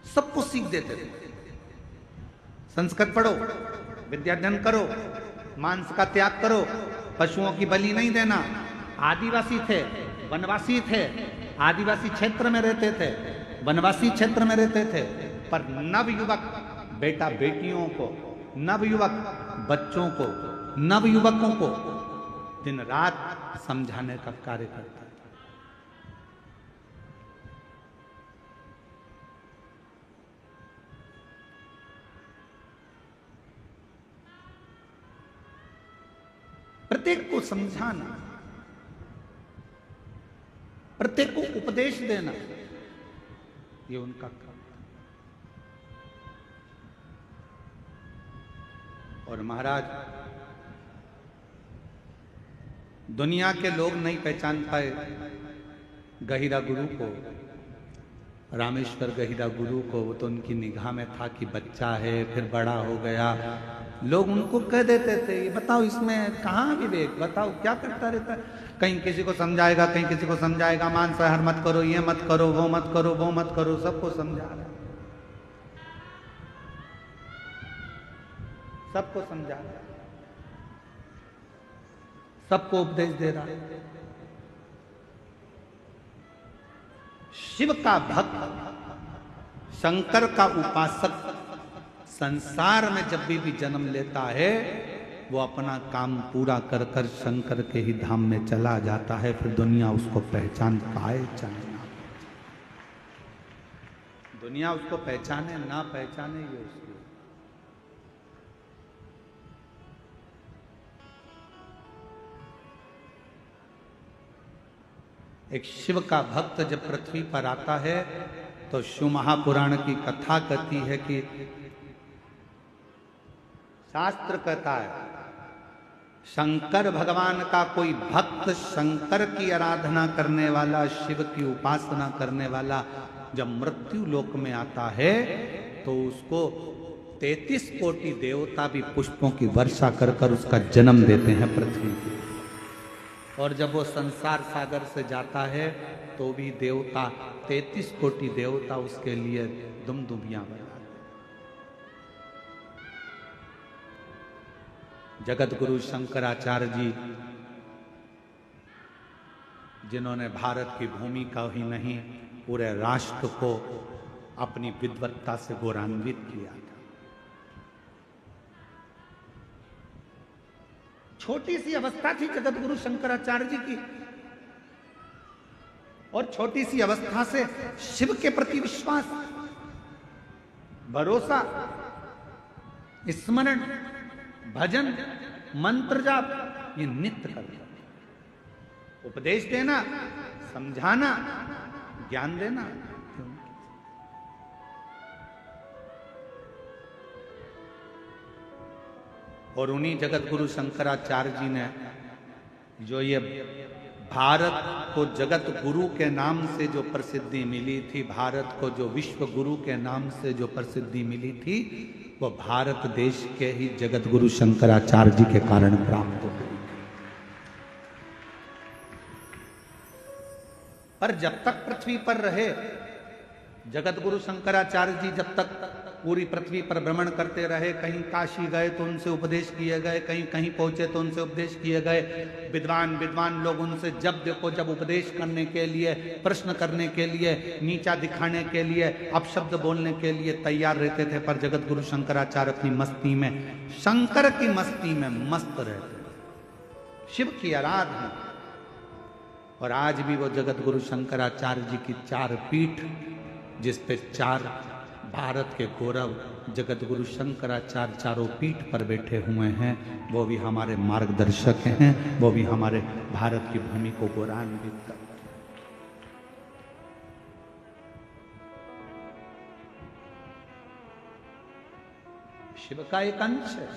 सबको सीख देते थे, संस्कृत पढ़ो, विद्याध्ययन करो, मांस का त्याग करो, पशुओं की बलि नहीं देना। आदिवासी थे, वनवासी थे, आदिवासी क्षेत्र में रहते थे, वनवासी क्षेत्र में रहते थे, पर नवयुवक बेटा बेटियों को, नवयुवक बच्चों को, नवयुवकों को दिन रात समझाने का कार्य करता है। प्रत्येक को समझाना, प्रत्येक को उपदेश देना, ये उनका काम था। और महाराज, दुनिया के लोग नहीं पहचान पाए गहिरा गुरु को, रामेश्वर गहिरा गुरु को। वो तो उनकी निगाह में था कि बच्चा है, फिर बड़ा हो गया। लोग उनको कह देते थे, ये बताओ इसमें कहाँ विवेक, बताओ क्या करता रहता है। कहीं किसी को समझाएगा, कहीं किसी को समझाएगा, मांसाहार मत करो, ये मत करो, वो मत करो, वो मत करो, सबको समझा रहा है, सबको समझा रहा है, सबको उपदेश दे रहा है। शिव का भक्त, शंकर का उपासक संसार में जब भी जन्म लेता है, वो अपना काम पूरा कर कर शंकर के ही धाम में चला जाता है। फिर दुनिया उसको पहचान पाए चाहे ना, दुनिया उसको पहचाने ना पहचाने, ये उसकी। एक शिव का भक्त जब पृथ्वी पर आता है तो शिव महापुराण की कथा कहती है कि शास्त्र कहता है, शंकर भगवान का कोई भक्त, शंकर की आराधना करने वाला, शिव की उपासना करने वाला जब मृत्यु लोक में आता है तो उसको 33 कोटि देवता भी पुष्पों की वर्षा कर कर उसका जन्म देते हैं पृथ्वी पर। और जब वो संसार सागर से जाता है तो भी देवता, 33 कोटि देवता उसके लिए दुमदुमियां बजाते। जगत गुरु शंकराचार्य जी, जिन्होंने भारत की भूमि का ही नहीं पूरे राष्ट्र को अपनी विद्वत्ता से गौरवान्वित किया था। छोटी सी अवस्था थी जगत गुरु शंकराचार्य जी की, और छोटी सी अवस्था से शिव के प्रति विश्वास, भरोसा, स्मरण, भजन, मंत्र जाप, ये नित्य करना, उपदेश देना, समझाना, ज्ञान देना। और उन्हीं जगत गुरु शंकराचार्य जी ने जो ये भारत को जगत गुरु के नाम से जो प्रसिद्धि मिली थी, भारत को जो विश्व गुरु के नाम से जो प्रसिद्धि मिली थी, वो भारत देश के ही जगत गुरु शंकराचार्य जी के कारण प्राप्त हुई। पर जब तक पृथ्वी पर रहे जगत गुरु शंकराचार्य जी, जब तक पूरी पृथ्वी पर भ्रमण करते रहे, कहीं काशी गए तो उनसे उपदेश किए गए, कहीं कहीं पहुंचे तो उनसे उपदेश किए गए। विद्वान लोग उनसे जब देखो जब उपदेश करने के लिए, प्रश्न करने के लिए, नीचा दिखाने के लिए, अपशब्द बोलने के लिए तैयार रहते थे। पर जगत गुरु शंकराचार्य अपनी मस्ती में, शंकर की मस्ती में मस्त रहते, शिव की आराधना। और आज भी वो जगत गुरु शंकराचार्य जी की 4 पीठ, जिस पे 4 भारत के गौरव जगत गुरु शंकराचार्य चारों पीठ पर बैठे हुए हैं, वो भी हमारे मार्गदर्शक हैं, वो भी हमारे भारत की भूमि को गौरवान्वित करते हैं। शिव का एक अंश है,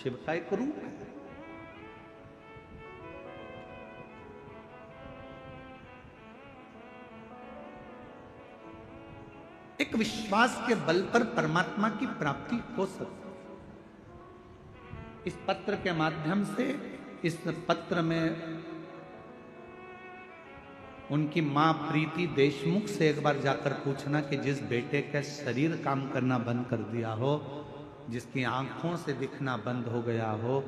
शिव का एक रूप है। एक विश्वास के बल पर परमात्मा की प्राप्ति हो सकती। इस पत्र के माध्यम से, इस पत्र में उनकी मां प्रीति देशमुख से एक बार जाकर पूछना कि जिस बेटे का शरीर काम करना बंद कर दिया हो, जिसकी आंखों से दिखना बंद हो गया हो,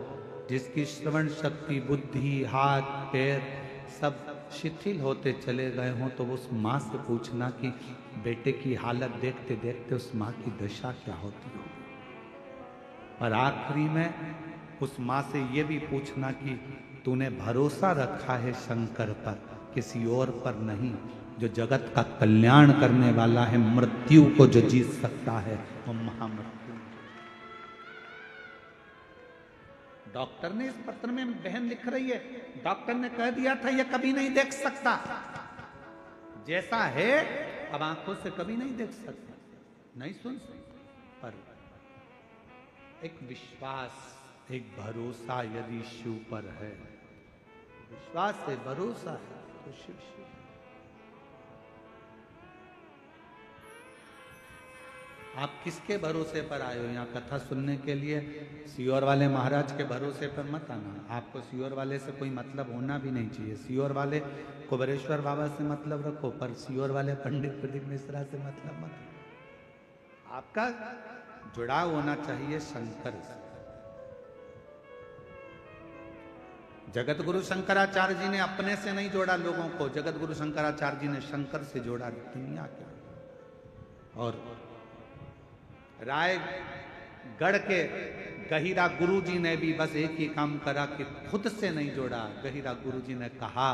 जिसकी श्रवण शक्ति, बुद्धि, हाथ पैर सब शिथिल होते चले गए हों, तो उस माँ से पूछना कि बेटे की हालत देखते देखते उस माँ की दशा क्या होती हो। और आखिरी में उस माँ से ये भी पूछना कि तूने भरोसा रखा है शंकर पर, किसी और पर नहीं, जो जगत का कल्याण करने वाला है, मृत्यु को जो जीत सकता है, वो महामृत्यु। डॉक्टर ने इस पत्र में बहन लिख रही है, डॉक्टर ने कह दिया था ये कभी नहीं देख सकता, जैसा है अब आंखों से कभी नहीं देख सकता, नहीं सुन सकता, पर एक विश्वास, एक भरोसा यदि शिव पर है, विश्वास है, भरोसा है, तो शिव शिव। आप किसके भरोसे पर आए हो यहाँ कथा सुनने के लिए? सीहोर वाले महाराज के भरोसे पर मत आना। आपको सीहोर वाले से कोई मतलब होना भी नहीं चाहिए। सीहोर वाले कुबेरेश्वर बाबा से मतलब रखो, पर सीहोर वाले पंडित प्रदीप मिश्रा से मतलब मत रखो। आपका जुड़ाव होना चाहिए शंकर से। जगत गुरु शंकराचार्य जी ने अपने से नहीं जोड़ा लोगों को, जगत गुरु शंकराचार्य जी ने शंकर से जोड़ा दुनिया के। और रायगढ़ के गहिरा गुरु जी ने भी बस एक ही काम करा कि खुद से नहीं जोड़ा। गहिरा गुरु जी ने कहा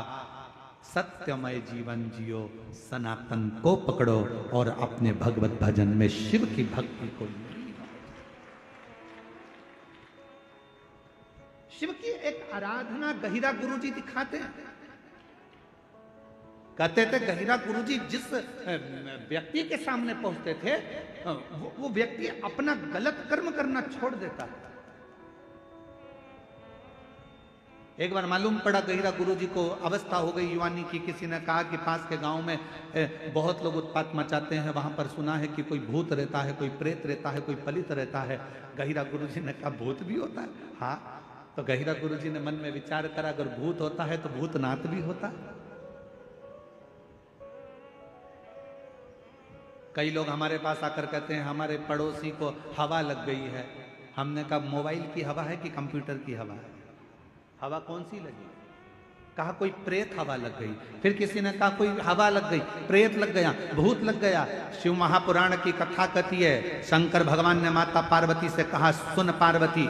सत्यमय जीवन जियो, सनातन को पकड़ो और अपने भगवत भजन में शिव की भक्ति को लीन हो। शिव की एक आराधना गहिरा गुरु जी दिखाते हैं। कहते थे गहिरा गुरु जी जिस व्यक्ति के सामने पहुंचते थे वो व्यक्ति अपना गलत कर्म करना छोड़ देता है। एक बार मालूम पड़ा गहिरा गुरु जी को अवस्था हो गई युवानी की। किसी ने कहा कि पास के गांव में बहुत लोग उत्पात मचाते हैं, वहां पर सुना है कि कोई भूत रहता है, कोई प्रेत रहता है, कोई पलित रहता है। गहिरा गुरु जी ने कहा भूत भी होता है? हाँ। तो गहिरा गुरु जी ने मन में विचार करा अगर भूत होता है तो भूतनाथ भी होता है। कई लोग हमारे पास आकर कहते हैं हमारे पड़ोसी को हवा लग गई है। हमने कहा मोबाइल की हवा है कि कंप्यूटर की हवा है? हवा कौन सी लगी? कहा कोई प्रेत हवा लग गई। फिर किसी ने कहा कोई हवा लग गई, प्रेत लग गया, भूत लग गया। शिव महापुराण की कथा कहती है शंकर भगवान ने माता पार्वती से कहा सुन पार्वती,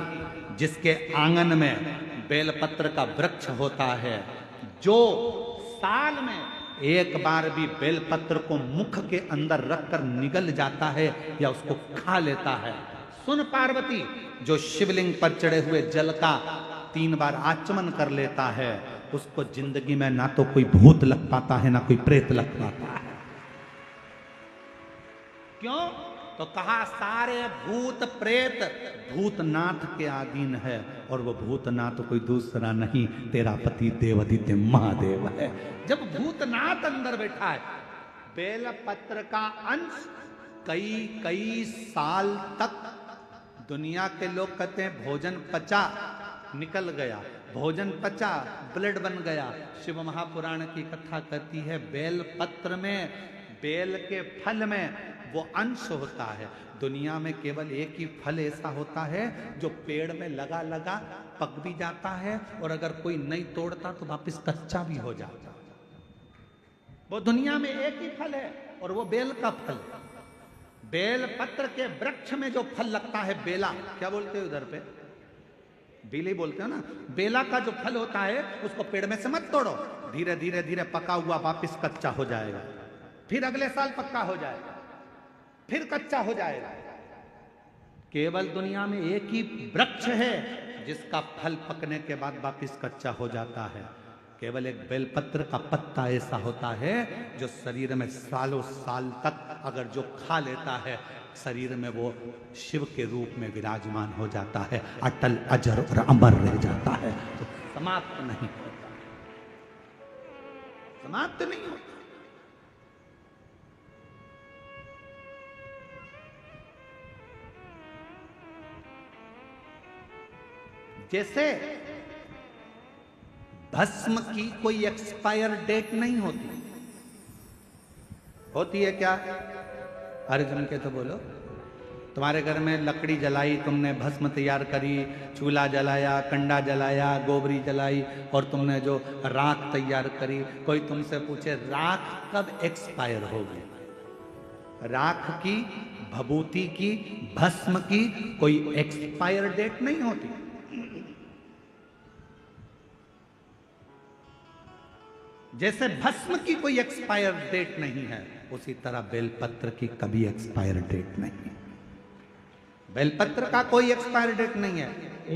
जिसके आंगन में बेलपत्र का वृक्ष होता है, जो साल में एक बार भी बेलपत्र को मुख के अंदर रखकर निगल जाता है या उसको खा लेता है, सुन पार्वती, जो शिवलिंग पर चढ़े हुए जल का 3 बार आचमन कर लेता है, उसको जिंदगी में ना तो कोई भूत लग पाता है ना कोई प्रेत लग पाता है। क्यों? तो कहा सारे भूत प्रेत भूतनाथ के अधीन है, और वो भूतनाथ कोई दूसरा नहीं, तेरा पति देवादित्य महादेव है। जब भूतनाथ अंदर बैठा है, बेलपत्र का अंश कई साल तक दुनिया के लोग कहते हैं भोजन पचा, निकल गया, भोजन पचा, ब्लड बन गया। शिव महापुराण की कथा कहती है बेलपत्र में, बेल के फल में वो अंश होता है। दुनिया में केवल एक ही फल ऐसा होता है जो पेड़ में लगा लगा पक भी जाता है, और अगर कोई नहीं तोड़ता तो वापस कच्चा भी हो जाता। वो दुनिया में एक ही फल है और वो बेल का फल। बेल पत्र के वृक्ष में जो फल लगता है बेला, क्या बोलते हो उधर पे? बेले बोलते हो ना। बेला का जो फल होता है उसको पेड़ में से मत तोड़ो, धीरे धीरे धीरे पका हुआ वापस कच्चा हो जाएगा, फिर अगले साल पक्का हो जाएगा, फिर कच्चा हो जाएगा। केवल दुनिया में एक ही वृक्ष है जिसका फल पकने के बाद वापस कच्चा हो जाता है। केवल एक बेलपत्र का पत्ता ऐसा होता है जो शरीर में सालों साल तक अगर जो खा लेता है, शरीर में वो शिव के रूप में विराजमान हो जाता है, अटल अजर और अमर रह जाता है, तो समाप्त नहीं होता, समाप्त नहीं होता। जैसे भस्म की कोई एक्सपायर डेट नहीं होती, होती है क्या? अर्जुन के तो बोलो, तुम्हारे घर में लकड़ी जलाई, तुमने भस्म तैयार करी, चूल्हा जलाया, कंडा जलाया, गोबरी जलाई और तुमने जो राख तैयार करी, कोई तुमसे पूछे राख कब एक्सपायर होगी? राख की, भभूति की, भस्म की कोई एक्सपायर डेट नहीं होती। जैसे भस्म की कोई एक्सपायर डेट नहीं है, उसी तरह बेलपत्र की कभी एक्सपायर डेट नहीं है। बेलपत्र का कोई एक्सपायर डेट नहीं है।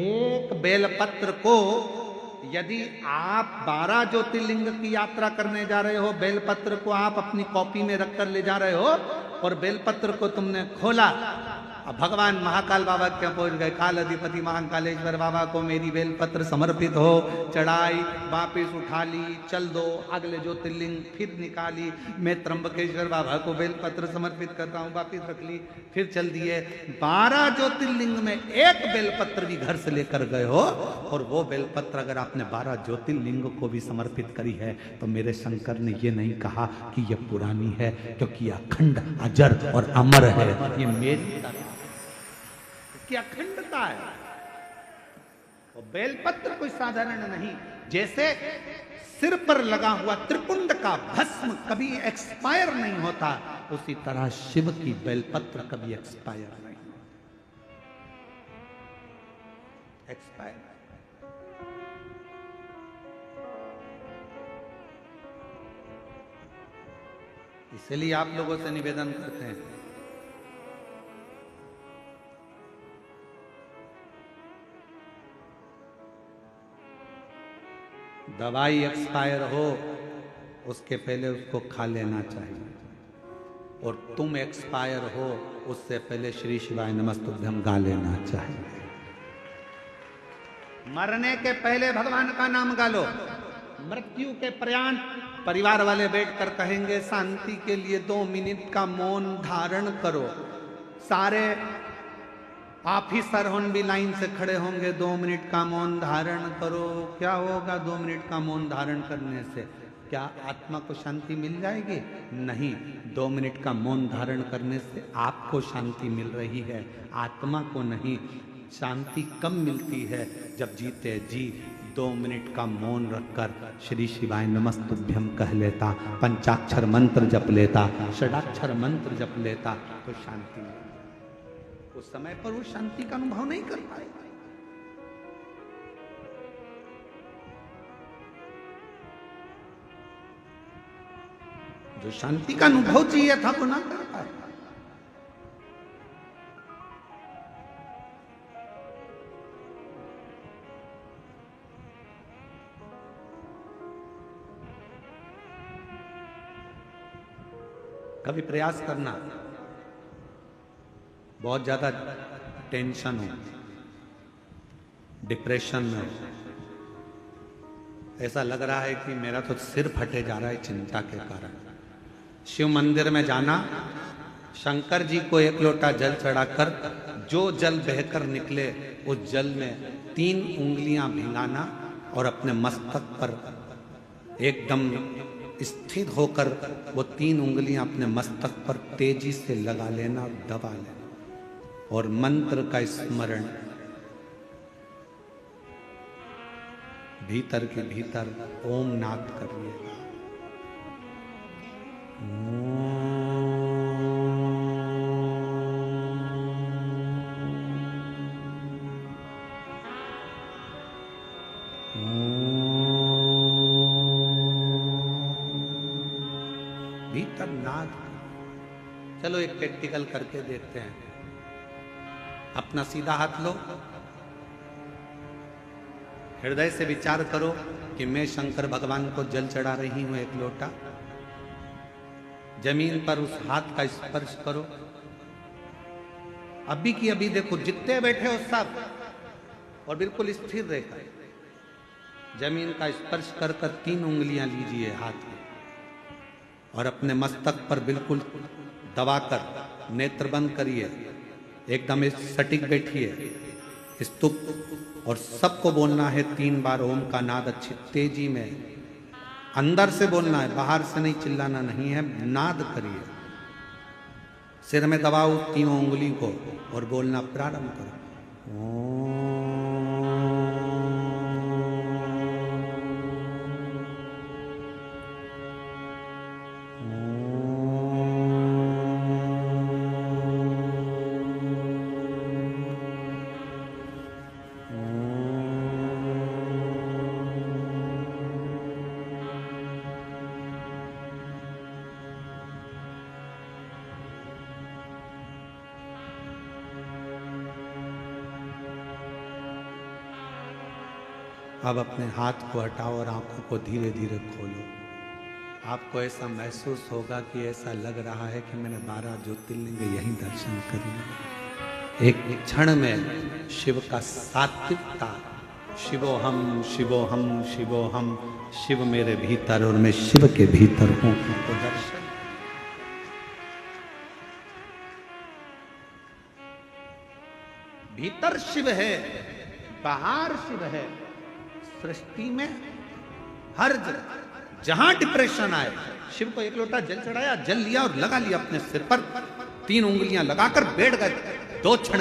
एक बेलपत्र को यदि आप 12 ज्योतिर्लिंग की यात्रा करने जा रहे हो, बेलपत्र को आप अपनी कॉपी में रखकर ले जा रहे हो और बेलपत्र को तुमने खोला, अब भगवान महाकाल बाबा क्या पहुंच गए, काल अधिपति महाकालेश्वर बाबा को मेरी बेलपत्र समर्पित हो, चढ़ाई, वापिस उठा ली, चल दो अगले ज्योतिर्लिंग, फिर निकाली, मैं त्र्यंबकेश्वर बाबा को बेलपत्र समर्पित करता हूँ, वापिस रख ली, फिर चल दिए। 12 ज्योतिर्लिंग में एक बेलपत्र भी घर से लेकर गए हो, और वो बेलपत्र अगर आपने 12 ज्योतिर्लिंग को भी समर्पित करी है तो मेरे शंकर ने ये नहीं कहा कि ये पुरानी है, क्योंकि अखंड अजर और अमर है। ये मेरी की अखंडता है। और बेलपत्र कोई साधारण नहीं। जैसे सिर पर लगा हुआ त्रिपुंड का भस्म कभी एक्सपायर नहीं होता, उसी तरह शिव की बेलपत्र कभी एक्सपायर नहीं एक्सपायर। इसलिए आप लोगों से निवेदन करते हैं, दवाई एक्सपायर हो उसके पहले उसको खा लेना चाहिए, और तुम एक्सपायर हो उससे पहले श्री शिवाय नमस्तुभ्यम गा लेना चाहिए। मरने के पहले भगवान का नाम गा लो। मृत्यु के पर्यंत परिवार वाले बैठकर कहेंगे शांति के लिए 2 मिनट का मौन धारण करो। सारे ऑफिसर होन भी लाइन से खड़े होंगे, 2 मिनट का मौन धारण करो। क्या होगा 2 मिनट का मौन धारण करने से? क्या आत्मा को शांति मिल जाएगी? नहीं। 2 मिनट का मौन धारण करने से आपको शांति मिल रही है, आत्मा को नहीं। शांति कब मिलती है? जब जीते जी 2 मिनट का मौन रखकर श्री शिवाय नमस्तुभ्यम कह लेता, पंचाक्षर मंत्र जप लेता, षडाक्षर मंत्र जप लेता, तो शांति मिलती। उस समय पर वो शांति का अनुभव नहीं कर पाएगा। जो शांति का अनुभव चाहिए था वो ना कर पाए। कभी प्रयास करना, बहुत ज्यादा टेंशन हो, डिप्रेशन में, ऐसा लग रहा है कि मेरा तो सिर फटे जा रहा है चिंता के कारण, शिव मंदिर में जाना, शंकर जी को 1 लोटा जल चढ़ाकर जो जल बहकर निकले उस जल में 3 उंगलियां भिंगाना और अपने मस्तक पर एकदम स्थिर होकर वो 3 उंगलियां अपने मस्तक पर तेजी से लगा लेना, दबा लेना और मंत्र का स्मरण भीतर के भीतर ओम नाद करिएगा। भीतर नाद। चलो एक प्रैक्टिकल करके देखते हैं। अपना सीधा हाथ लो, हृदय से विचार करो कि मैं शंकर भगवान को जल चढ़ा रही हूं 1 लोटा। जमीन पर उस हाथ का स्पर्श करो। अभी की अभी देखो, जितने बैठे हो सब, और बिल्कुल स्थिर रहकर जमीन का स्पर्श कर 3 उंगलियां लीजिए हाथ में और अपने मस्तक पर बिल्कुल दबाकर नेत्र बंद करिए, एकदम सटीक बैठिए स्तुप, और सबको बोलना है 3 बार ओम का नाद अच्छी तेजी में, अंदर से बोलना है, बाहर से नहीं, चिल्लाना नहीं है, नाद करिए। सिर में दबाओ तीनों उंगली को और बोलना प्रारंभ करो। अब अपने हाथ को हटाओ और आंखों को धीरे धीरे खोलो। आपको ऐसा महसूस होगा कि ऐसा लग रहा है कि मैंने 12 ज्योतिर्लिंग यहीं दर्शन कर लिए। एक क्षण में शिव का सात्विकता, शिवोहम शिवोहम शिवोहम, शिव मेरे भीतर और मैं शिव के भीतर हूं, तो दर्शन। भीतर शिव है, बाहर शिव है। सृष्टि में हर जगह जहां डिप्रेशन आए, शिव को एक लोटा जल चढ़ाया, जल लिया और लगा लिया अपने सिर पर, 3 उंगलियां लगाकर बैठ गए। 2 क्षण